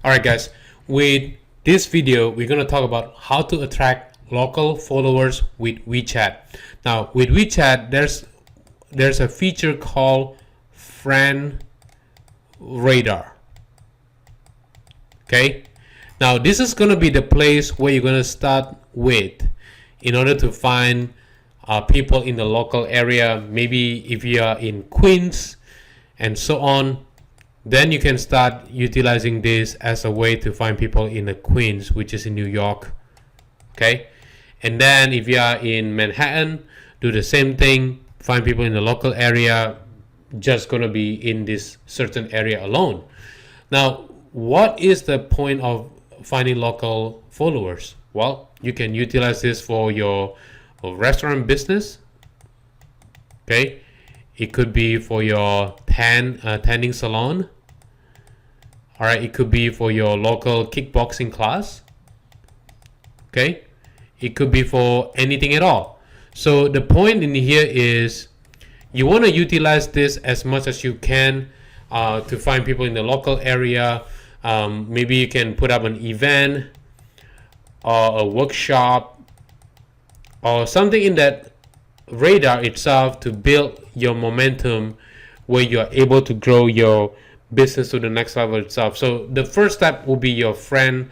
Alright guys, with this video we're going to talk about how to attract local followers with WeChat. Now with WeChat there's a feature called friend radar. Okay, now this is going to be the place where you're going to start with in order to find people in the local area. Maybe if you are in Queens and so on, then you can start utilizing this as a way to find people in the Queens, which is in New York. Okay, and then if you are in Manhattan, do the same thing, find people in the local area, just gonna be in this certain area alone. Now what is the point of finding local followers? Well, you can utilize this for your restaurant business. Okay, it could be for your tanning salon. All right, it could be for your local kickboxing class. Okay, it could be for anything at all. So the point in here is you want to utilize this as much as you can to find people in the local area. Maybe you can put up an event or a workshop or something in that radar itself to build your momentum where you're able to grow your business to the next level itself. So the first step will be your friend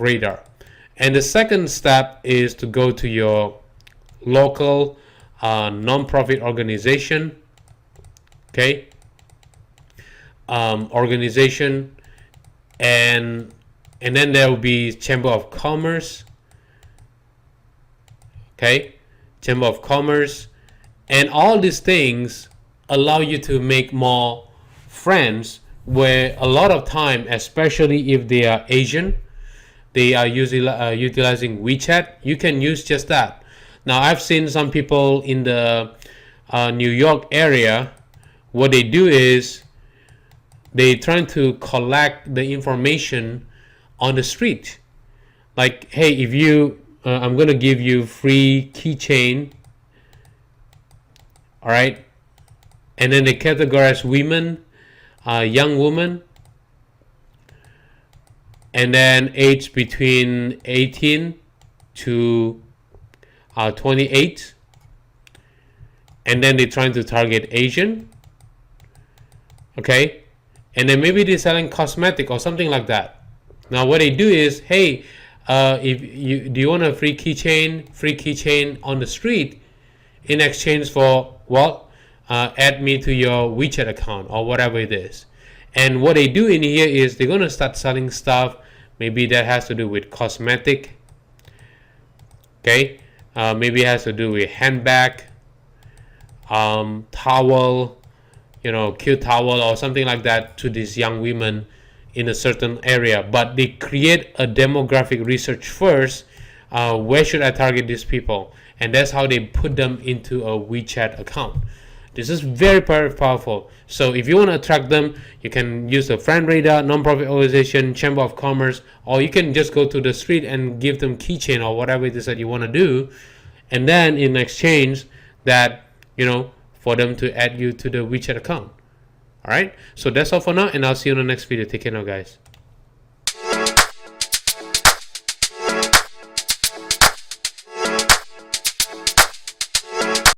radar, and the second step is to go to your local non-profit organization. Okay, organization, and then there will be Chamber of Commerce. Okay, Chamber of Commerce, and all these things allow you to make more friends, where a lot of time, especially if they are Asian, they are usually utilizing WeChat. You can use just that. Now I've seen some people in the New York area, what they do is they trying to collect the information on the street. Like, hey, if you I'm gonna give you free keychain. All right, and then they categorize women, young woman, and then age between 18 to 28, and then they're trying to target Asian. Okay, and then maybe they're selling cosmetic or something like that. Now what they do is, hey, if you do you want a free keychain on the street in exchange for, well, add me to your WeChat account or whatever it is. And what they do in here is they're going to start selling stuff maybe that has to do with cosmetic. Okay, maybe it has to do with handbag, towel, cute towel or something like that to these young women in a certain area. But they create a demographic research first. Where should I target these people? And that's how they put them into a WeChat account. This is very powerful. So if you want to attract them, you can use the friend radar, non-profit organization, Chamber of Commerce, or you can just go to the street and give them keychain or whatever it is that you want to do. And then in exchange that, for them to add you to the WeChat account. All right. So that's all for now, and I'll see you in the next video. Take care now, guys.